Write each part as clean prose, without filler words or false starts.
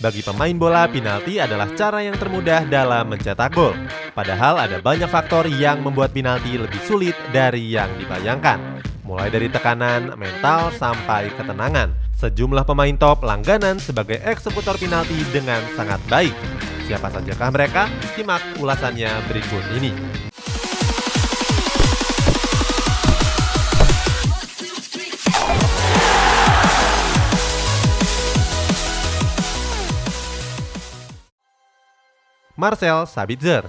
Bagi pemain bola, penalti adalah cara yang termudah dalam mencetak gol. Padahal ada banyak faktor yang membuat penalti lebih sulit dari yang dibayangkan. Mulai dari tekanan, mental, sampai ketenangan. Sejumlah pemain top langganan sebagai eksekutor penalti dengan sangat baik. Siapa sajakah mereka? Simak ulasannya berikut ini. Marcel Sabitzer.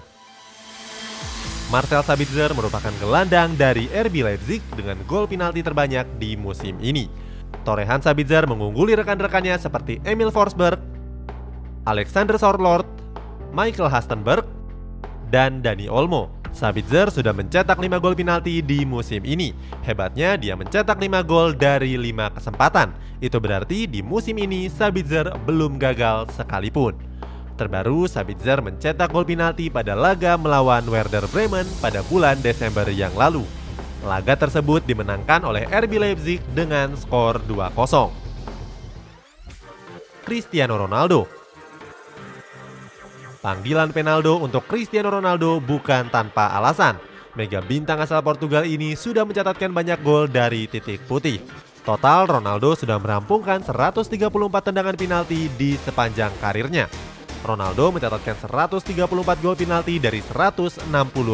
Marcel Sabitzer merupakan gelandang dari RB Leipzig dengan gol penalti terbanyak di musim ini. Torehan Sabitzer mengungguli rekan-rekannya seperti Emil Forsberg, Alexander Sorloth, Michael Hastenberg, dan Dani Olmo. Sabitzer sudah mencetak 5 gol penalti di musim ini. Hebatnya dia mencetak 5 gol dari 5 kesempatan. Itu berarti di musim ini Sabitzer belum gagal sekalipun. Terbaru, Sabitzer mencetak gol penalti pada laga melawan Werder Bremen pada bulan Desember yang lalu. Laga tersebut dimenangkan oleh RB Leipzig dengan skor 2-0. Cristiano Ronaldo. Panggilan penaldo untuk Cristiano Ronaldo bukan tanpa alasan. Mega bintang asal Portugal ini sudah mencatatkan banyak gol dari titik putih. Total, Ronaldo sudah merampungkan 134 tendangan penalti di sepanjang karirnya. Ronaldo mencatatkan 134 gol penalti dari 160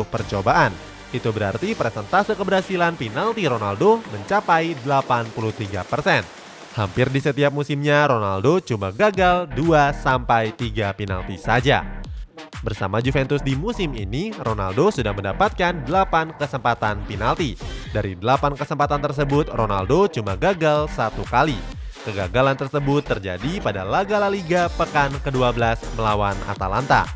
percobaan. Itu berarti persentase keberhasilan penalti Ronaldo mencapai 83%. Hampir di setiap musimnya Ronaldo cuma gagal 2-3 penalti saja. Bersama Juventus di musim ini, Ronaldo sudah mendapatkan 8 kesempatan penalti. Dari 8 kesempatan tersebut, Ronaldo cuma gagal 1 kali. Kegagalan tersebut terjadi pada laga La Liga pekan ke-12 melawan Atalanta.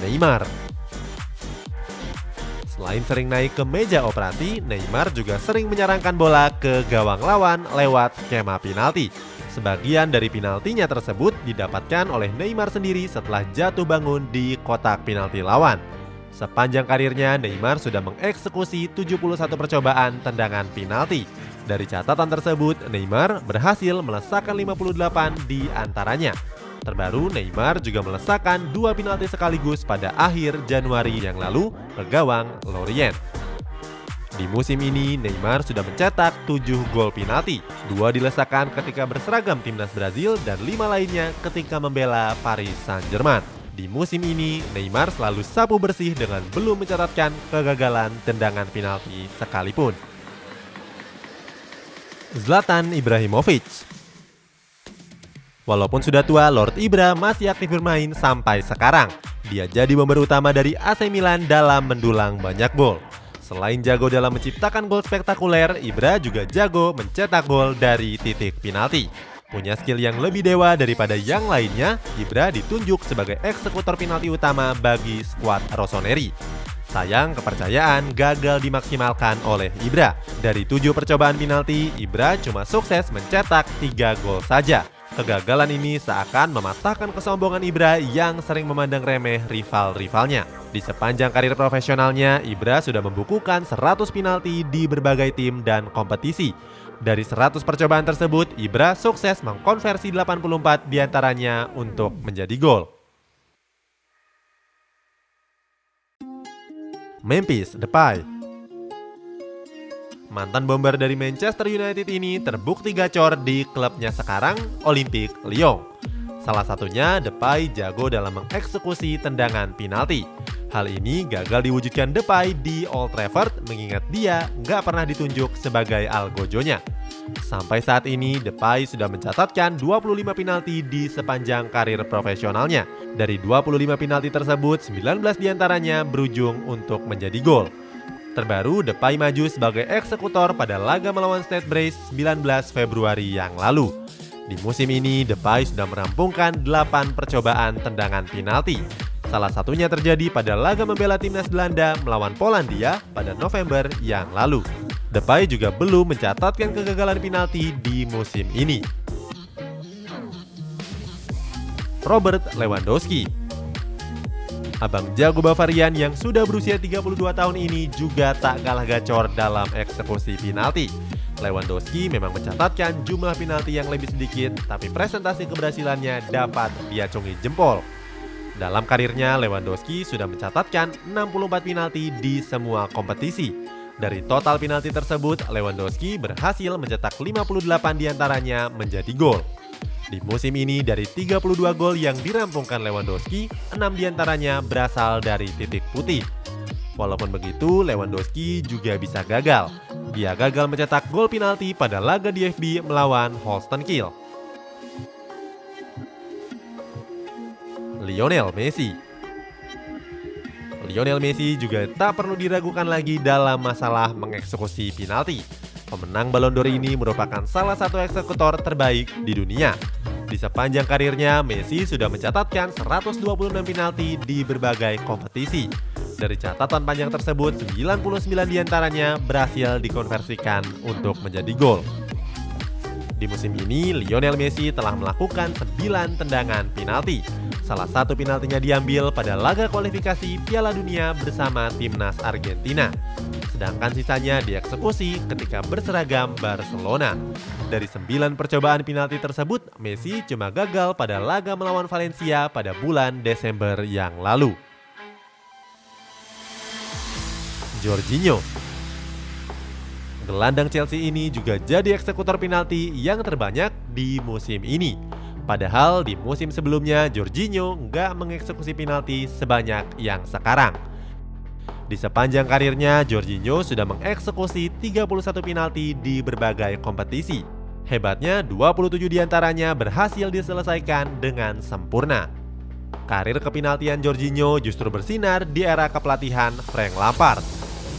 Neymar. Selain sering naik ke meja operasi, Neymar juga sering menyerangkan bola ke gawang lawan lewat skema penalti. Sebagian dari penaltinya tersebut didapatkan oleh Neymar sendiri setelah jatuh bangun di kotak penalti lawan. Sepanjang karirnya, Neymar sudah mengeksekusi 71 percobaan tendangan penalti. Dari catatan tersebut, Neymar berhasil melesakkan 58 di antaranya. Terbaru, Neymar juga melesakkan 2 penalti sekaligus pada akhir Januari yang lalu ke gawang Lorient. Di musim ini, Neymar sudah mencetak 7 gol penalti. 2 dilesakkan ketika berseragam timnas Brazil dan 5 lainnya ketika membela Paris Saint-Germain. Di musim ini, Neymar selalu sapu bersih dengan belum mencatatkan kegagalan tendangan penalti sekalipun. Zlatan Ibrahimovic. Walaupun sudah tua, Lord Ibra masih aktif bermain sampai sekarang. Dia jadi pemain utama dari AC Milan dalam mendulang banyak gol. Selain jago dalam menciptakan gol spektakuler, Ibra juga jago mencetak gol dari titik penalti. Punya skill yang lebih dewa daripada yang lainnya, Ibra ditunjuk sebagai eksekutor penalti utama bagi skuad Rossoneri. Sayang, kepercayaan gagal dimaksimalkan oleh Ibra. Dari 7 percobaan penalti, Ibra cuma sukses mencetak 3 gol saja. Kegagalan ini seakan mematahkan kesombongan Ibra yang sering memandang remeh rival-rivalnya. Di sepanjang karir profesionalnya, Ibra sudah membukukan 100 penalti di berbagai tim dan kompetisi. Dari 100 percobaan tersebut, Ibra sukses mengkonversi 84 diantaranya untuk menjadi gol. Memphis Depay. Mantan bomber dari Manchester United ini terbukti gacor di klubnya sekarang, Olympique Lyon. Salah satunya, Depay jago dalam mengeksekusi tendangan penalti. Hal ini gagal diwujudkan Depay di Old Trafford mengingat dia nggak pernah ditunjuk sebagai algojonya. Sampai saat ini, Depay sudah mencatatkan 25 penalti di sepanjang karir profesionalnya. Dari 25 penalti tersebut, 19 diantaranya berujung untuk menjadi gol. Terbaru, Depay maju sebagai eksekutor pada laga melawan Stade Brest 19 Februari yang lalu. Di musim ini, Depay sudah merampungkan 8 percobaan tendangan penalti. Salah satunya terjadi pada laga membela timnas Belanda melawan Polandia pada November yang lalu. Depay juga belum mencatatkan kegagalan penalti di musim ini. Robert Lewandowski. Abang jago Bavarian yang sudah berusia 32 tahun ini juga tak kalah gacor dalam eksekusi penalti. Lewandowski memang mencatatkan jumlah penalti yang lebih sedikit, tapi presentasi keberhasilannya dapat diacungi jempol. Dalam karirnya, Lewandowski sudah mencatatkan 64 penalti di semua kompetisi. Dari total penalti tersebut, Lewandowski berhasil mencetak 58 diantaranya menjadi gol. Di musim ini, dari 32 gol yang dirampungkan Lewandowski, 6 diantaranya berasal dari titik putih. Walaupun begitu, Lewandowski juga bisa gagal. Dia gagal mencetak gol penalti pada laga DFB melawan Holstein Kiel. Lionel Messi. Lionel Messi juga tak perlu diragukan lagi dalam masalah mengeksekusi penalti. Pemenang Ballon d'Or ini merupakan salah satu eksekutor terbaik di dunia. Di sepanjang karirnya, Messi sudah mencatatkan 126 penalti di berbagai kompetisi. Dari catatan panjang tersebut, 99 diantaranya berhasil dikonversikan untuk menjadi gol. Di musim ini, Lionel Messi telah melakukan 9 tendangan penalti. Salah satu penaltinya diambil pada laga kualifikasi Piala Dunia bersama timnas Argentina. Sedangkan sisanya dieksekusi ketika berseragam Barcelona. Dari 9 percobaan penalti tersebut, Messi cuma gagal pada laga melawan Valencia pada bulan Desember yang lalu. Jorginho. Gelandang Chelsea ini juga jadi eksekutor penalti yang terbanyak di musim ini. Padahal di musim sebelumnya Jorginho nggak mengeksekusi penalti sebanyak yang sekarang. Di sepanjang karirnya, Jorginho sudah mengeksekusi 31 penalti di berbagai kompetisi. Hebatnya, 27 diantaranya berhasil diselesaikan dengan sempurna. Karir kepinaltian Jorginho justru bersinar di era kepelatihan Frank Lampard.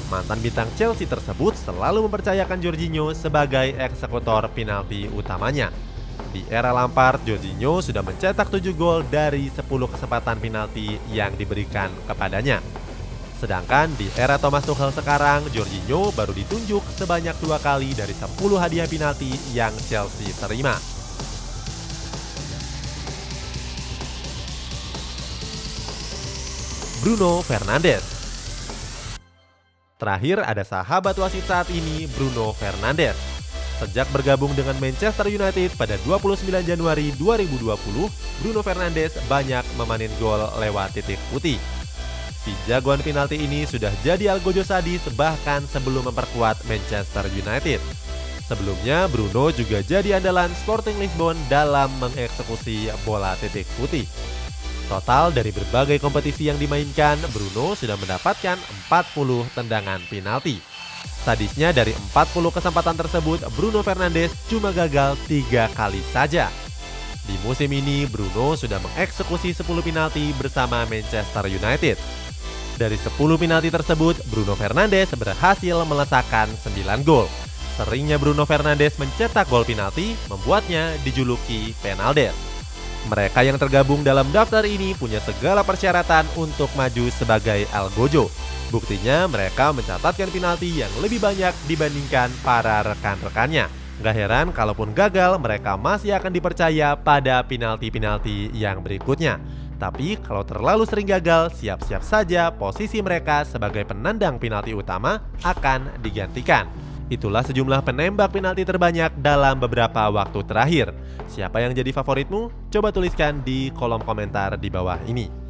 Mantan bintang Chelsea tersebut selalu mempercayakan Jorginho sebagai eksekutor penalti utamanya. Di era Lampard, Jorginho sudah mencetak 7 gol dari 10 kesempatan penalti yang diberikan kepadanya. Sedangkan di era Thomas Tuchel sekarang, Jorginho baru ditunjuk sebanyak 2 kali dari 10 hadiah penalti yang Chelsea terima. Bruno Fernandes. Terakhir ada sahabat wasit saat ini, Bruno Fernandes. Sejak bergabung dengan Manchester United pada 29 Januari 2020, Bruno Fernandes banyak memanen gol lewat titik putih. Si jagoan penalti ini sudah jadi algojo sadis bahkan sebelum memperkuat Manchester United. Sebelumnya, Bruno juga jadi andalan Sporting Lisbon dalam mengeksekusi bola titik putih. Total dari berbagai kompetisi yang dimainkan, Bruno sudah mendapatkan 40 tendangan penalti. Sadisnya, dari 40 kesempatan tersebut, Bruno Fernandes cuma gagal 3 kali saja. Di musim ini, Bruno sudah mengeksekusi 10 penalti bersama Manchester United. Dari 10 penalti tersebut, Bruno Fernandes berhasil melesakkan 9 gol. Seringnya Bruno Fernandes mencetak gol penalti membuatnya dijuluki Penaldes. Mereka yang tergabung dalam daftar ini punya segala persyaratan untuk maju sebagai algojo. Buktinya mereka mencatatkan penalti yang lebih banyak dibandingkan para rekan-rekannya. Gak heran kalaupun gagal, mereka masih akan dipercaya pada penalti-penalti yang berikutnya. Tapi kalau terlalu sering gagal, siap-siap saja posisi mereka sebagai penendang penalti utama akan digantikan. Itulah sejumlah penembak penalti terbanyak dalam beberapa waktu terakhir. Siapa yang jadi favoritmu? Coba tuliskan di kolom komentar di bawah ini.